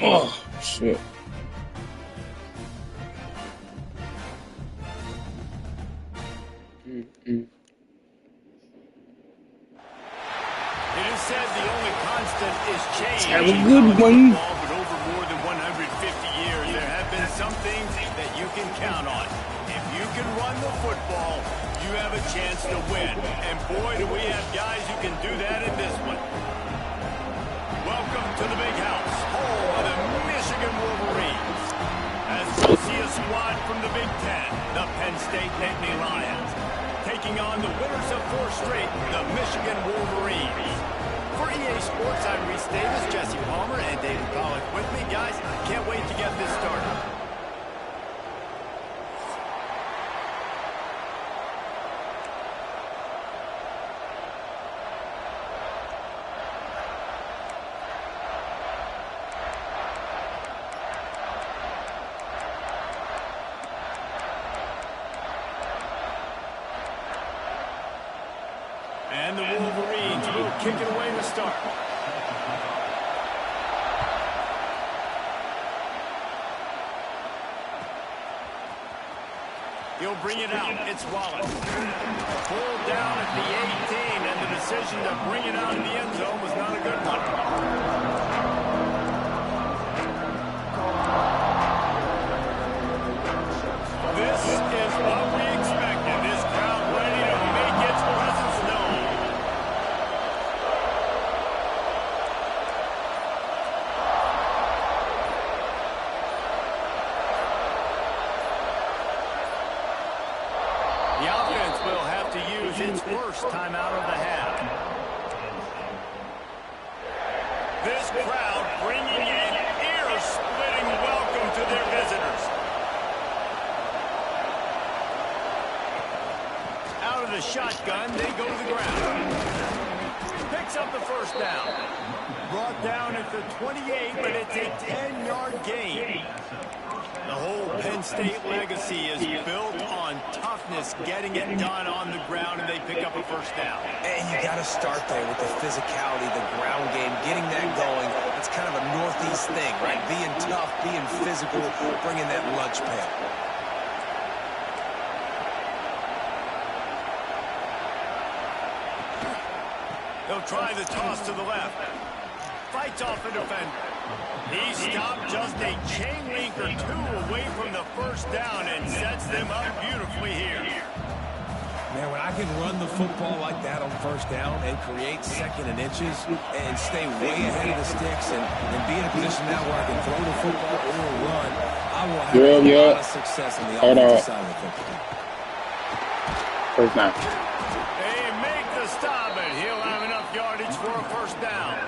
Oh, shit. It is said the only constant is change. Have a good one. But over more than 150 years, there have been some things that you can count on. If you can run the football, you have a chance to win. And boy, do we have guys who can do that in this one. Welcome to the big house, home of the Michigan Wolverines. As we'll see a squad from the Big Ten, the Penn State Nittany Lions, taking on the winners of 4 straight, the Michigan Wolverines. For EA Sports, I'm Reese Davis, Jesse Palmer, and David Pollack with me. Guys, can't wait to get this started. And the Wolverines will kick it away to start. He'll bring it out. It's Wallace. Pulled down at the 18, and the decision to bring it out of the end zone was not a good one. This is what we expected. This crowd ready to make its presence known. The offense will have to use its first timeout of the half. This crowd bringing an ear-splitting welcome to their visitors. Out of the shotgun, they go to the ground. Picks up the first down. Brought down at the 28, but it's a 10-yard gain. The whole Penn State legacy is built on toughness, getting it done on the ground, and they pick up a first down. And you got to start there with the physicality, the ground game, getting that going. It's kind of a Northeast thing, right? Being tough, being physical, bringing that lunch pail. They'll try the toss to the left. Fights off the defender. He stopped just a chain link or 2 away from the first down and sets them up beautifully here. Man, when I can run the football like that on first down and create second and inches and stay way ahead of the sticks and be in a position now where I can throw the football or run, I will have a lot of success on the offensive side of the football. First down. They make the stop, and he'll have enough yardage for a first down.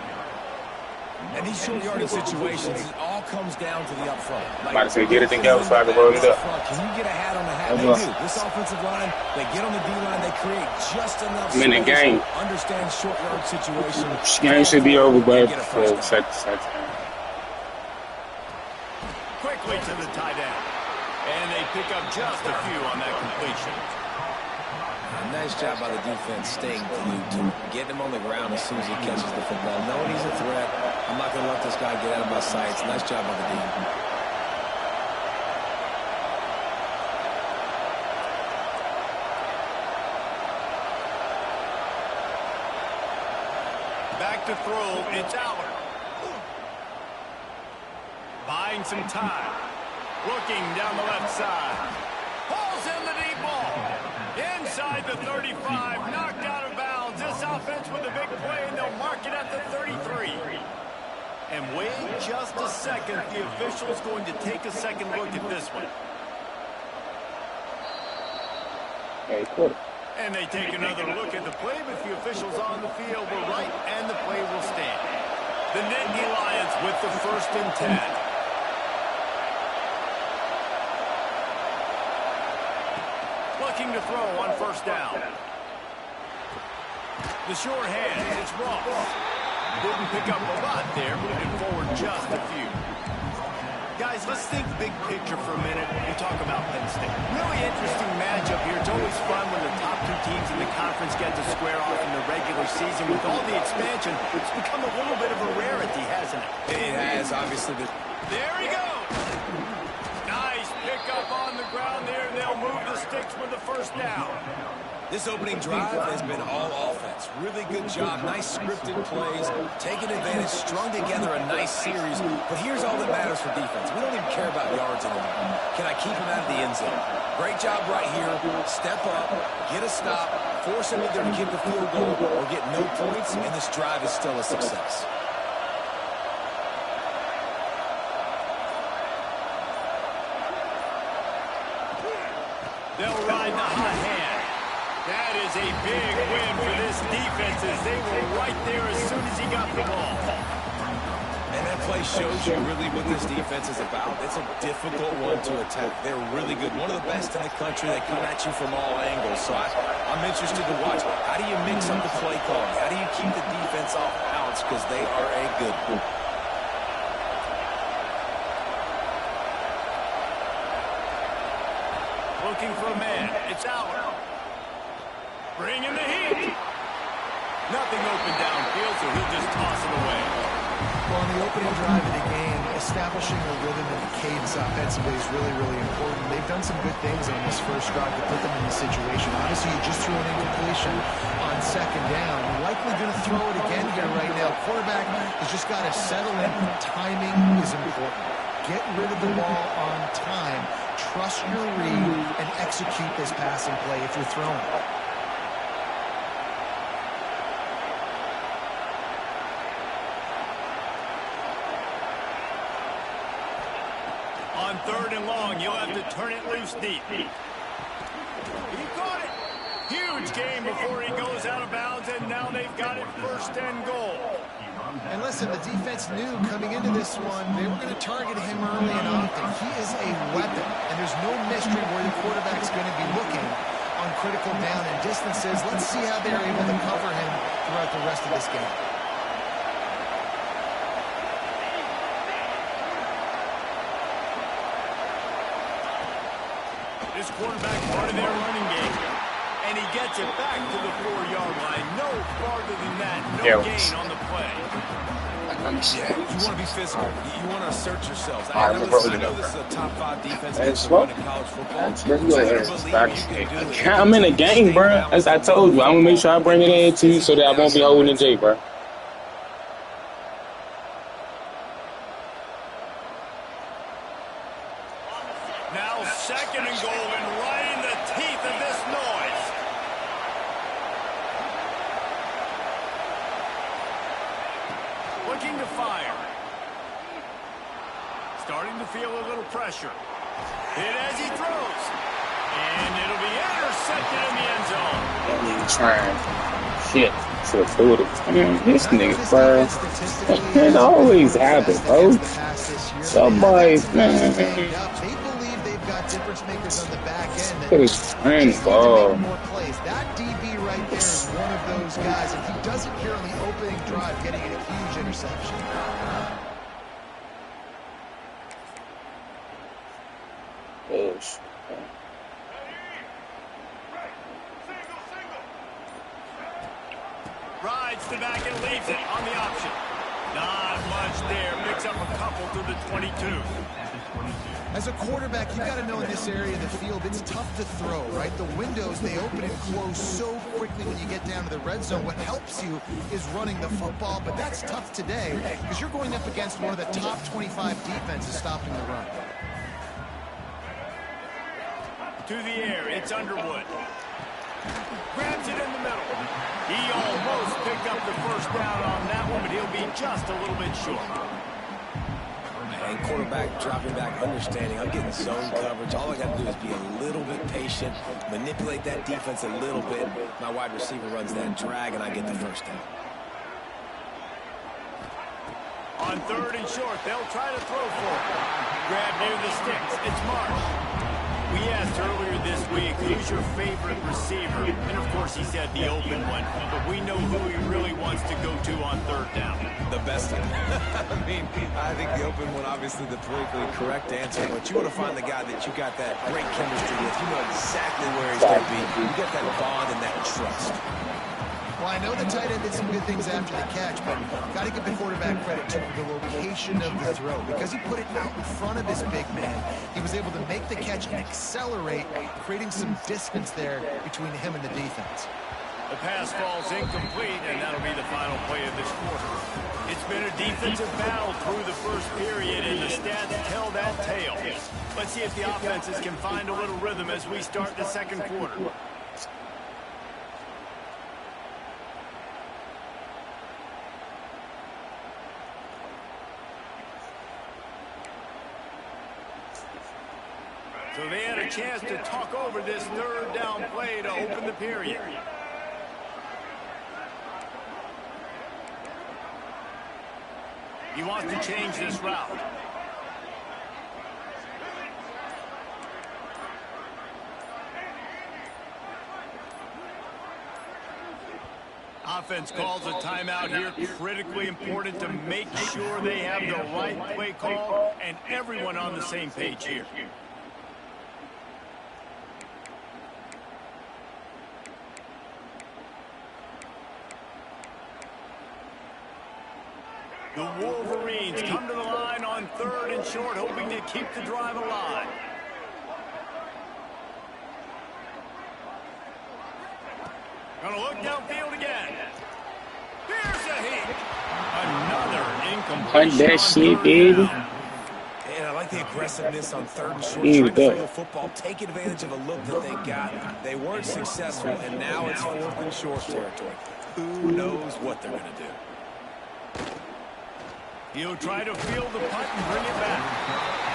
And these short yardage situations, it all comes down to the up front. I'm about to say, get it together so I can roll it up. Can you get a hat on the hat? They do. This offensive line, they get on the D-line, they create just enough space. I'm in the game. Understand short yard situation. This game should be over, but for set. Quickly to the tight end. And they pick up just a few on that completion. Nice job by the defense staying glued to him, getting him on the ground as soon as he catches the football. Knowing he's a threat, I'm not going to let this guy get out of my sights. Nice job by the defense. Back to throw, it's Aller. Buying some time. Looking down the left side. Pulls in the deep ball. Inside the 35, knocked out of bounds. This offense with a big play, and they'll mark it at the 33. And wait just a second. The official's going to take a second look at this one. Hey, cool. And they take another look at the play, but the officials on the field were right, and the play will stand. The Nittany Lions with the 1st and 10. Looking to throw on first down. The short hand, it's Ross. Didn't pick up a lot there, moving forward just a few. Guys, let's think big picture for a minute and talk about Penn State. Really interesting matchup here. It's always fun when the top Two teams in the conference get to square off in the regular season. With all the expansion, it's become a little bit of a rarity, hasn't it? It has, obviously. There he goes. Nice pickup on the ground there, and they'll move the sticks with the first down. This opening drive has been all offense. Really good job. Nice scripted plays. Taking advantage, strung together a nice series. But here's all that matters for defense. We don't even care about yards anymore. Can I keep him out of the end zone? Great job right here. Step up, get a stop, force him either to kick the field goal or get no points, and this drive is still a success. They'll ride the hot hand. That is a big win for this defense as they were right there as soon as he got the ball. And that play shows you really what this defense is about. It's a difficult one to attack. They're really good. One of the best in the country. They come at you from all angles. So I'm interested to watch. How do you mix up the play calling? How do you keep the defense off balance? Because they are a good one. Looking for a man. It's out. Bringing the heat. Nothing open downfield, so he'll just toss it away. Well, on the opening drive of the game, establishing a rhythm and a cadence offensively is really, really important. They've done some good things on this first drive to put them in this situation. Obviously, you just threw an incompletion on second down. You're likely going to throw it again here right now. Quarterback has just got to settle in. Timing is important. Get rid of the ball on time. Trust your read and execute this passing play if you're throwing. On third and long, you'll have to turn it loose deep. He caught it. Huge gain before he goes out of bounds, and now they've got it first and goal. And listen, the defense knew coming into this one, they were going to target him early and often. He is a weapon, and there's no mystery where the quarterback's going to be looking on critical down and distances. Let's see how they're able to cover him throughout the rest of this game. This quarterback part of their running game. And he gets it back to the 4-yard line. No farther than that. No gain on the play. Yeah, you want to be physical. You want to assert yourselves. I know this is a top 5 defense in college football. I'm in a game, bro. As I told you, I'm going to make sure I bring it in to you so that I won't be holding the J, bro. Now second and goal, and right in the teeth of this noise. Looking to fire. Starting to feel a little pressure. Hit as he throws. And it'll be intercepted in the end zone. That nigga trying. Shit. So through it. Man, this nigga, bro. It always happens, bro. Somebody, man. Difference makers on the back end. Ball. That DB right there is one of those guys, and he does it here on the opening drive, getting a huge interception. Rides the back and leaves it on the option. Not much there. Picks up a couple to the 22. As a quarterback, you got to know in this area of the field, it's tough to throw, right? The windows, they open and close so quickly when you get down to the red zone. What helps you is running the football, but that's tough today because you're going up against one of the top 25 defenses stopping the run. To the air, it's Underwood. Grabs it in the middle. He almost picked up the first down on that one, but he'll be just a little bit short. And quarterback dropping back, understanding I'm getting zone coverage. All I got to do is be a little bit patient, manipulate that defense a little bit. My wide receiver runs that drag, and I get the first down. On third and short, they'll try to throw for it. Grab near the sticks. It's Marsh. We asked earlier this week, who's your favorite receiver? And of course he said the open one, but we know who he really wants to go to on third down. The best one. I mean, I think the open one, obviously the politically correct answer, but you want to find the guy that you got that great chemistry with. You know exactly where he's going to be. You get that bond and that trust. Well, I know the tight end did some good things after the catch, but got to give the quarterback credit to the location of the throw. Because he put it out in front of his big man, he was able to make the catch and accelerate, creating some distance there between him and the defense. The pass falls incomplete, and that'll be the final play of this quarter. It's been a defensive battle through the first period, and the stats tell that tale. Let's see if the offenses can find a little rhythm as we start the second quarter. So they had a chance to talk over this third down play to open the period. He wants to change this route. Offense calls a timeout here. Critically important to make sure they have the right play call and everyone on the same page here. The Wolverines come to the line on third and short, hoping to keep the drive alive. Gonna look downfield again. Here's a hit. Another incomplete. Hunt that shit, baby. And I like the aggressiveness on third and short. Trying to throw the football, take advantage of a look that they got. They weren't successful, and now it's fourth and short territory. Who knows what they're going to do? He'll try to field the punt and bring it back.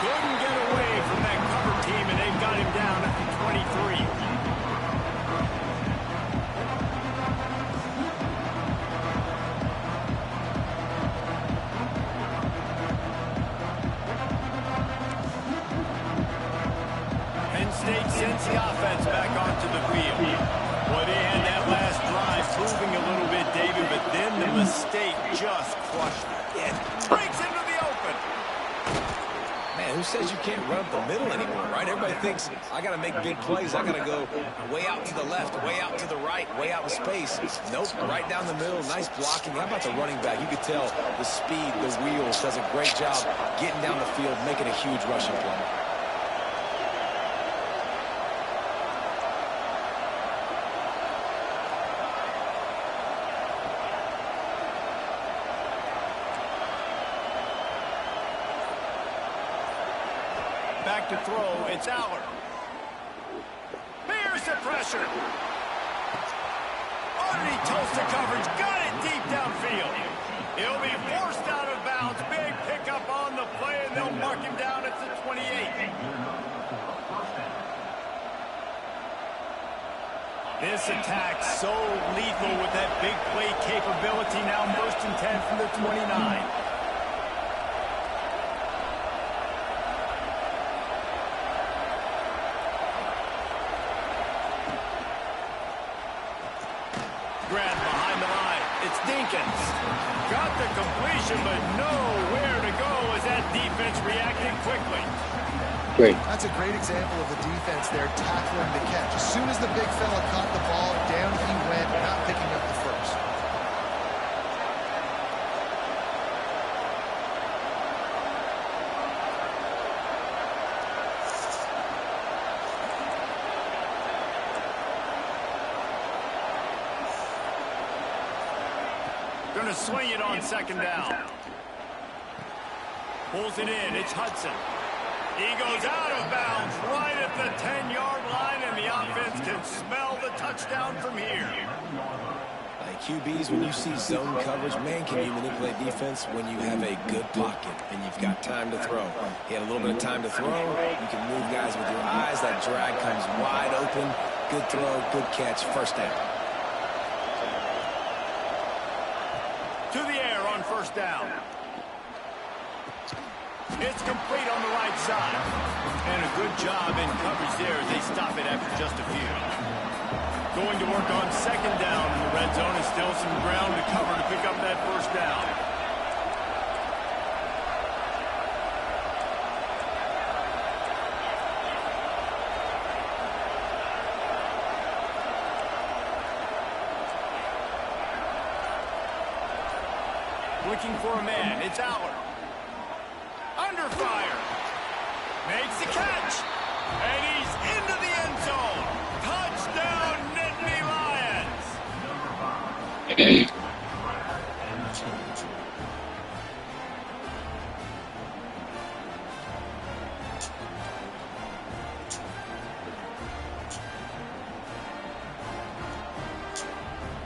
Couldn't get away from that cover team, and they've got him down at the 23. Penn State sends the offense back onto the field. Well, they had that last drive moving a little bit, David, but then the mistake just crushed it. It breaks into the open. Man, who says you can't run up the middle anymore, right? Everybody thinks, I got to make big plays. I got to go way out to the left, way out to the right, way out in space. Nope, right down the middle. Nice blocking. How about the running back? You could tell the speed, the wheels, does a great job getting down the field, making a huge rushing play. Back to throw, it's Aller. Here's the pressure. Already toast the coverage, got it deep downfield. He'll be forced out of bounds. Big pickup on the play, and they'll mark him down at the 28. This attack so lethal with that big play capability, now first and 10 from the 29. Grab behind the line. It's Dinkins. Got the completion, but nowhere to go as that defense reacted quickly. Great. That's a great example of the defense there tackling the catch. As soon as the big fella caught the ball, down he went, not picking up the first. Going to swing it on second down. Pulls it in. It's Hudson. He goes out of bounds right at the 10-yard line, and the offense can smell the touchdown from here. Like QBs, when you see zone coverage, man, can you manipulate defense when you have a good pocket and you've got time to throw. He had a little bit of time to throw. You can move guys with your eyes. That drag comes wide open. Good throw, good catch, first down. To the air on first down. It's complete on the right side. And a good job in coverage there as they stop it after just a few. Going to work on second down in the red zone, and still some ground to cover to pick up that first down. Looking for a man. It's Aller. Under fire. Makes the catch. And he's into the end zone. Touchdown, Nittany Lions.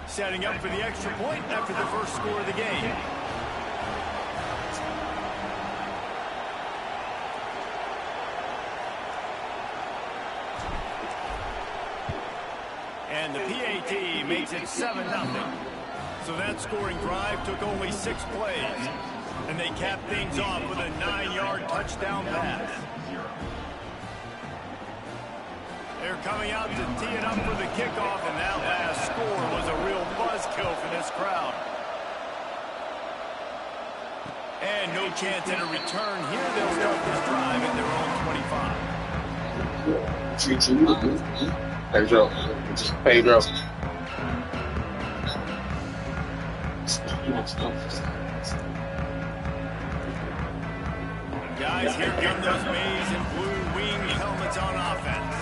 Setting up for the extra point after the first score of the game. And the PAT makes it 7-0. So that scoring drive took only 6 plays. And they capped things off with a 9-yard touchdown pass. They're coming out to tee it up for the kickoff, and that last score was a real buzzkill for this crowd. And no chance at a return here. They'll start this drive at their own 25. Pedro. Pedro. Guys, here come those maize and blue winged helmets on offense.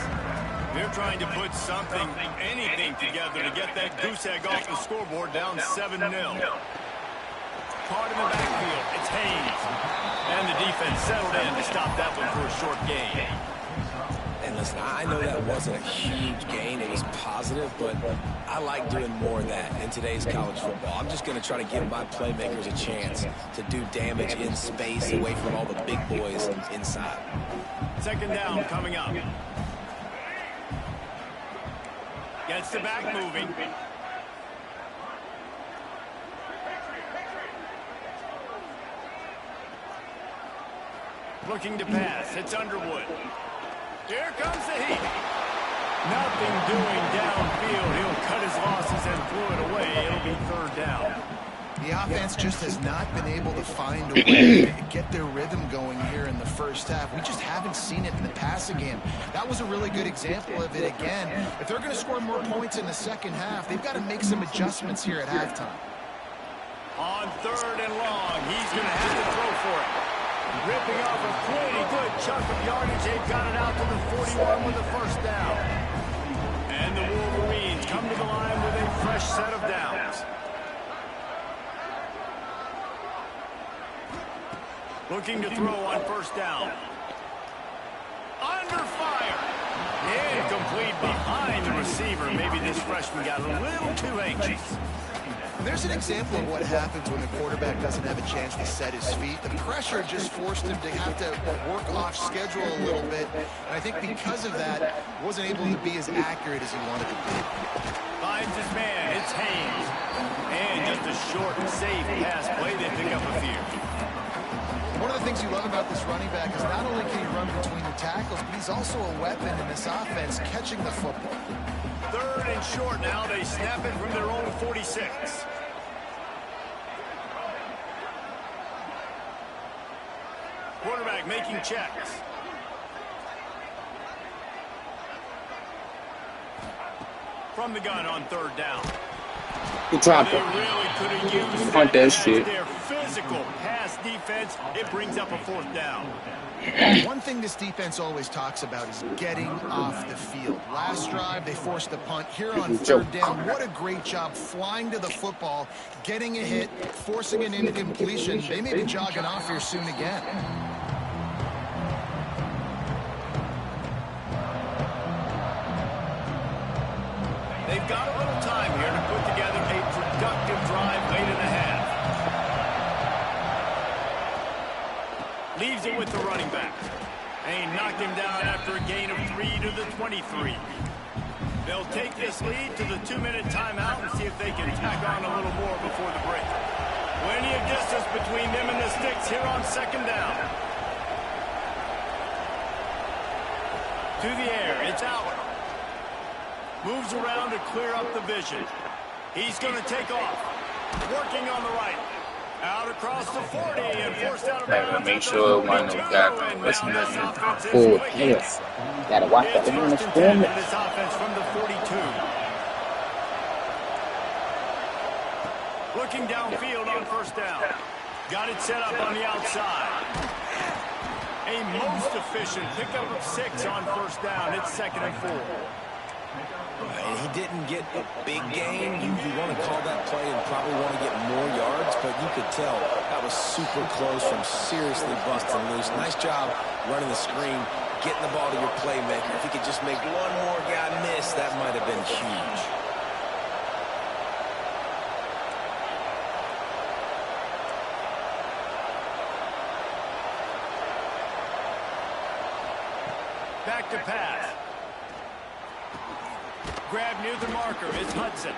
They're trying to put something, anything together to get that goose egg off the scoreboard down 7-0. Caught in the backfield. It's Hayes. And the defense settled in to stop that one for a short gain. And listen, I know that wasn't a huge gain. It was positive, but I like doing more of that in today's college football. I'm just going to try to give my playmakers a chance to do damage in space away from all the big boys inside. Second down coming up. Gets the back moving. Looking to pass. It's Underwood. Here comes the heat. Nothing doing downfield. He'll cut his losses and throw it away. It'll be third down. The offense just has not been able to find a way to get their rhythm going here in the first half. We just haven't seen it in the passing game. That was a really good example of it again. If they're going to score more points in the second half, they've got to make some adjustments here at halftime. On third and long, he's going to have to throw for it. Ripping off a pretty good chunk of yardage. They've got it out to the 41 with the first down. And the Wolverines come to the line with a fresh set of downs. Looking to throw on first down. Under fire. Incomplete behind the receiver. Maybe this freshman got a little too anxious. There's an example of what happens when the quarterback doesn't have a chance to set his feet. The pressure just forced him to have to work off schedule a little bit. And I think because of that, wasn't able to be as accurate as he wanted to be. Finds his man. It's Hayes. And just a short and safe pass play. They pick up a few. One of the things you love about this running back is not only can he run between the tackles, but he's also a weapon in this offense, catching the football. Third and short now. They snap it from their own 46. Quarterback making checks. From the gun on third down. He dropped They it. really could have used Punt that as shit. their physical pass defense. It brings up a fourth down. One thing this defense always talks about is getting off the field. Last drive, they forced a punt. Here on third down, what a great job flying to the football, getting a hit, forcing an incompletion. They may be jogging off here soon again. They've got a little time here to put together a productive drive late in the half. Leaves it with the running back. And he knocked him down after a gain of 3 to the 23. They'll take this lead to the 2-minute timeout and see if they can tack on a little more before the break. Plenty of distance between them and the sticks here on second down. through the air. It's out. Moves around to clear up the vision. He's going to take off. Working on the right. Out across the 40 and forced out of bounds. Make sure one of them got listen to full pass. Gotta watch that line of scrimmage. This offense from the 42. Looking downfield on first down. Got it set up on the outside. A most efficient pickup of 6 on first down. It's 2nd and 4. And he didn't get a big gain. You want to call that play and probably want to get more yards, but you could tell that was super close from seriously busting loose. Nice job running the screen, getting the ball to your playmaker. If he could just make one more guy miss, that might have been huge. Back to pass. Grab near the marker. It's Hudson.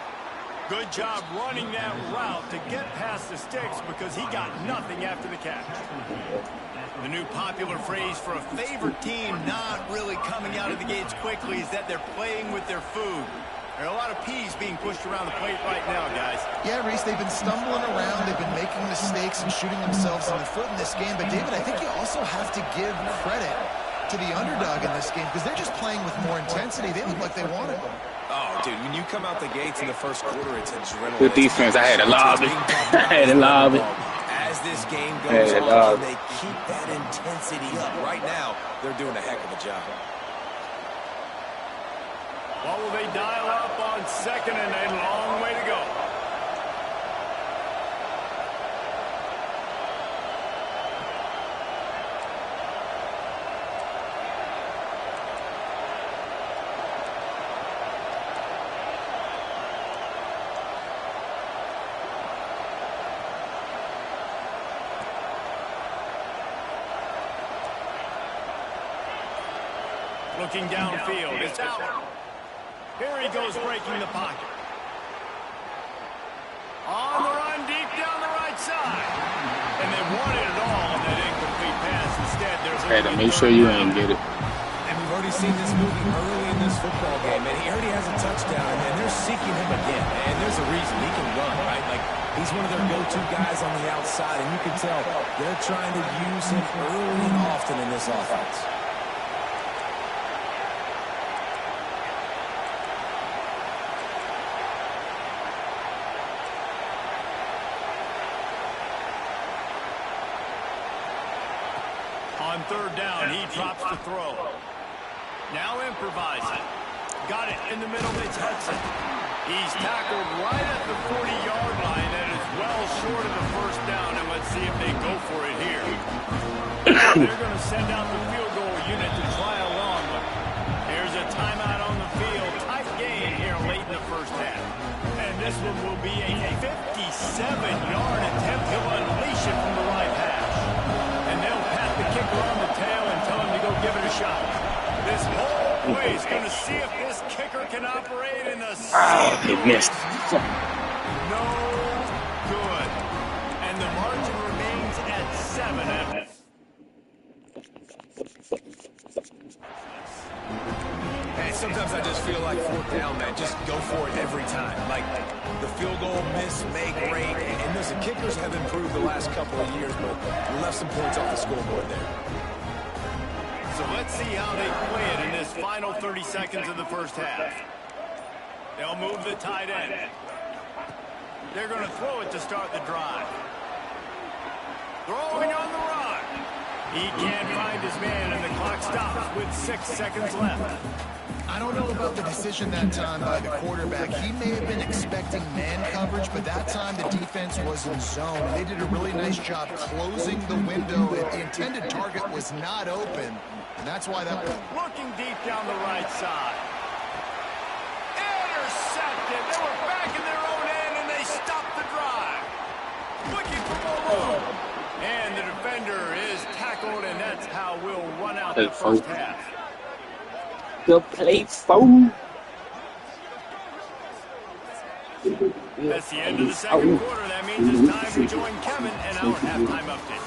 Good job running that route to get past the sticks because he got nothing after the catch. The new popular phrase for a favorite team not really coming out of the gates quickly is that they're playing with their food. There are a lot of peas being pushed around the plate right now, guys. Yeah, Reese, they've been stumbling around. They've been making mistakes and shooting themselves in the foot in this game. But, David, I think you also have to give credit to the underdog in this game because they're just playing with more intensity. They look like they want it. Oh, dude, when you come out the gates in the first quarter, it's adrenaline. Good defense. I had to lob it. I had to lob it. As this game goes on, they keep that intensity up. Right now, they're doing a heck of a job. What will they dial up on 2nd and a long way to go? Looking downfield, it's out. Here he goes breaking the pocket. On the run, deep down the right side. And they wanted it all on that incomplete pass. Instead, there's a... Hey, to make sure you ain't get it. And we've already seen this movie early in this football game, and he already has a touchdown, and they're seeking him again. And there's a reason he can run, right? Like, he's one of their go-to guys on the outside, and you can tell they're trying to use him early and often in this offense. On third down, he drops the throw. Now improvising. Got it in the middle, it's Hudson. He's tackled right at the 40-yard line and is well short of the first down. And let's see if they go for it here. They're going to send out the field goal unit to try along. But here's a timeout on the field. Tight game here late in the first half. And this one will be a 57-yard attempt to unleash it from the right hash. And they'll pat the kicker on the tail and tell him to go give it a shot. This whole play is going to see if this kicker can operate in the... He missed. No good. And the margin remains at 7. Hey, sometimes I just feel like fourth down, man. Just go for it every time. Like, the field goal miss, make, great. And listen, kickers have improved the last couple of years, but left some points off the scoreboard there. So let's see how they play it in this final 30 seconds of the first half. They'll move the tight end. They're going to throw it to start the drive. Throwing on the run. He can't find his man, and the clock stops with 6 seconds left. I don't know about the decision that time by the quarterback. He may have been expecting man coverage, but that time the defense was in zone. They did a really nice job closing the window. The intended target was not open, and that's why that was... Looking deep down the right side. Intercepted. They were back in their own end, and they stopped the drive. Looking for more room. And the defender is tackled, and that's how we'll run out the first half. The play phone. That's the end of the second quarter. That means it's time to join Kevin and our halftime update.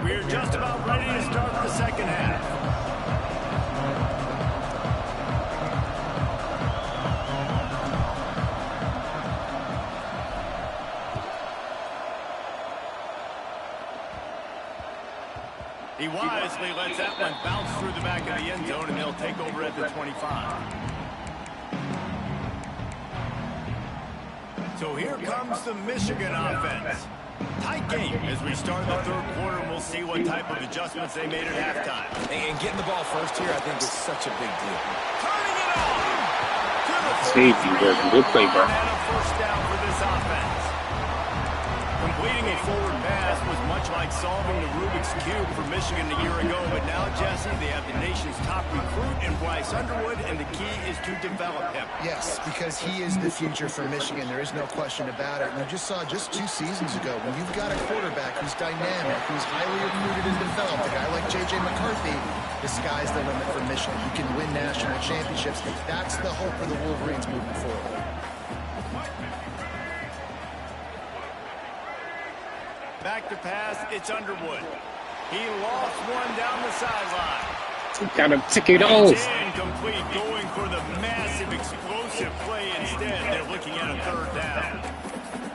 We're just about ready to start the second half. He wisely lets that one bounce through the back of the end zone, and they'll take over at the 25. So here comes the Michigan offense. Tight game as we start the third quarter, and we'll see what type of adjustments they made at halftime. And getting the ball first here, I think, is such a big deal. Turning it on to the Safety, good play, bro. and a first down for this offense. Completing a forward pass was much like solving the Rubik's Cube for Michigan a year ago, but now, Jesse, they have the nation's top recruit in Bryce Underwood, and the key is to develop him. Yes, because he is the future for Michigan. There is no question about it. And you just saw just 2 seasons ago, when you've got a quarterback who's dynamic, who's highly recruited and developed, a guy like J.J. McCarthy, the sky's the limit for Michigan. You can win national championships. That's the hope for the Wolverines moving forward. Back to pass, it's Underwood. He lost one down the sideline. Gotta tick it off. Incomplete, going for the massive explosive play instead. They're looking at a third down.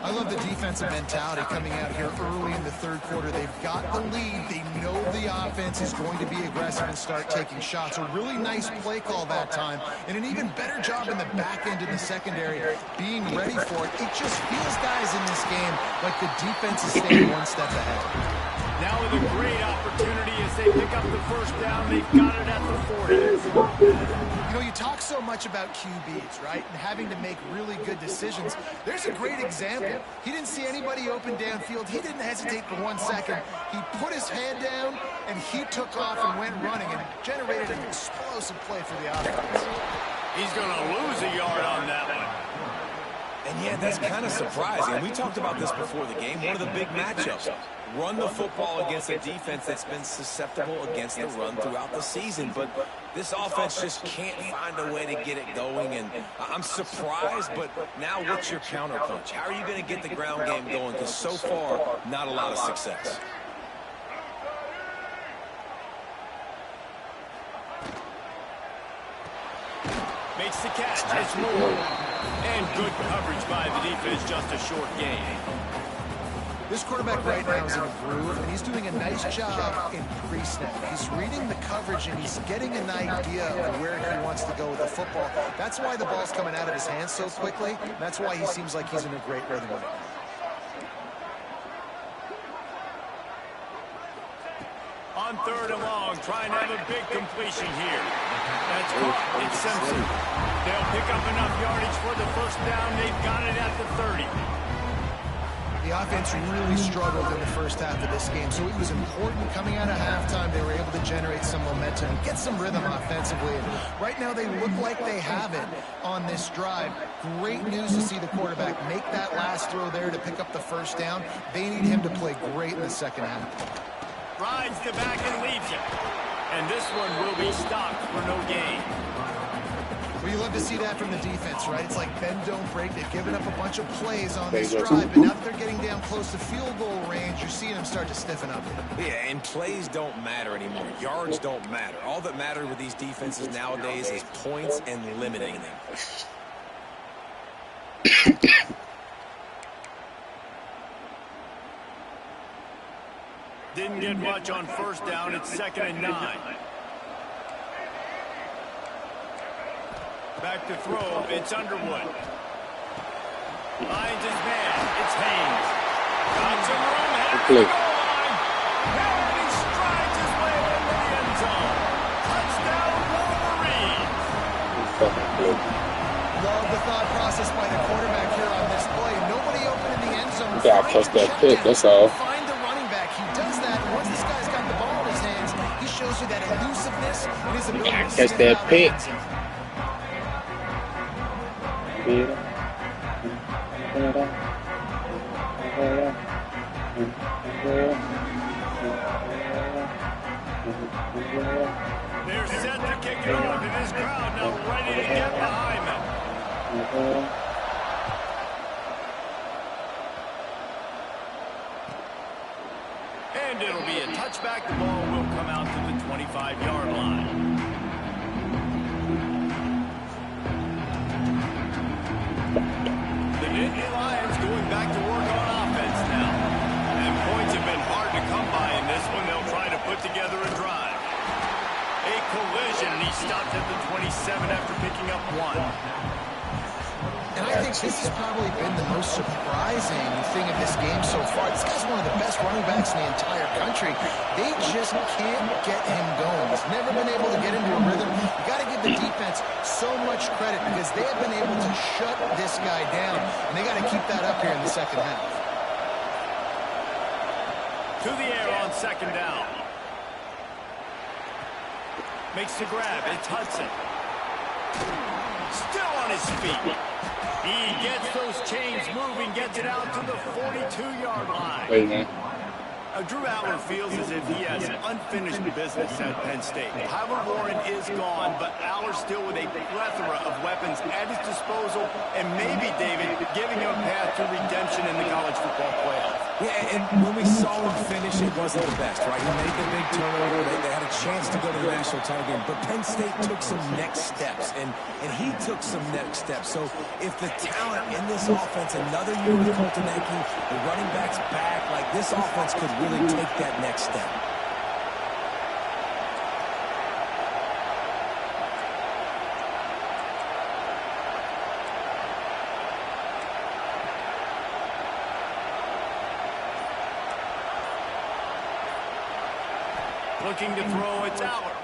I love the defensive mentality coming out here early in the third quarter. They've got the lead. They know the offense is going to be aggressive and start taking shots. A really nice play call that time, and an even better job in the back end of the secondary being ready for it. It just feels, guys, in this game like the defense is staying one step ahead. Now with a great opportunity as they pick up the first down. They've got it at the 40. You know, you talk so much about QBs, right, and having to make really good decisions. There's a great example. He didn't see anybody open downfield. He didn't hesitate for 1 second. He put his head down, and he took off and went running and generated an explosive play for the offense. He's going to lose a yard on that one. And yeah, that's kind of surprising. And we talked about this before the game. One of the big matchups. Run the football against a defense that's been susceptible against the run throughout the season. But this offense just can't find a way to get it going. And I'm surprised, but now what's your counterpunch? How are you going to get the ground game going? Because so far, not a lot of success. Makes the catch. It's Moore. And good coverage by the defense, just a short gain. This quarterback right now is in a groove, and he's doing a nice job in pre-snap. He's reading the coverage, and he's getting an idea of where he wants to go with the football. That's why the ball's coming out of his hands so quickly. That's why he seems like he's in a great rhythm right now. On third and long, trying to have a big completion here. That's caught. It's Simpson. They'll pick up enough yardage for the first down. They've got it at the 30. The offense really struggled in the first half of this game, so it was important coming out of halftime. They were able to generate some momentum, get some rhythm offensively. And right now they look like they have it on this drive. Great news to see the quarterback make that last throw there to pick up the first down. They need him to play great in the second half. Rides the back and leaves it. And this one will be stopped for no gain. Well, you love to see that from the defense, right? It's like bend, don't break. They've given up a bunch of plays on this drive, but now that they're getting down close to field goal range, you're seeing them start to stiffen up. Yeah, and plays don't matter anymore. Yards don't matter. All that matters with these defenses nowadays is points and limiting them. Didn't get much on first down. It's 2nd and 9. Back to throw. It's Underwood. Finds his man. It's Haynes. Got some room. Has the goal line. And he strides his way into the end zone. Touchdown, Wolverines. Love the thought process by the quarterback here on this play. Nobody open in the end zone. Yeah, plus that pick, that's all. Find the running back. He does that. Once this guy's got the ball in his hands, he shows you that Catch that pick. They're set to kick it off, and this crowd now ready to get behind them. And it'll be a touchback. The ball will come out to the 25-yard line. The Nittany Lions going back to work on offense now. And points have been hard to come by in this one. They'll try to put together a drive. A collision, and he stopped at the 27 after picking up 1. And I think this has probably been the most surprising thing of this game so far. This guy's one of the best running backs in the entire country. They just can't get him going. He's never been able to get into a rhythm. You got to give the defense so much credit because they have been able to shut this guy down. And they got to keep that up here in the second half. To the air on second down. Makes the grab. It's Hudson. Still on his feet. He gets those chains moving, gets it out to the 42-yard line. Wait, man. Drew Aller feels as if he has unfinished business at Penn State. Tyler Warren is gone, but Aller still with a plethora of weapons at his disposal, and maybe, David, giving him a path to redemption in the college football playoff. Yeah, and when we saw him finish, it wasn't the best, right? He made the big turnover. They had a chance to go to the national title game, but Penn State took some next steps, and he took some next steps. So if the talent in this offense, another year with Colton Ecke, the running backs back, like this offense could really take that next step. Looking to throw, it's Aller.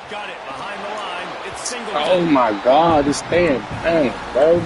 Got it behind the line. It's Singleton. Oh my God, it's staying bang, bro.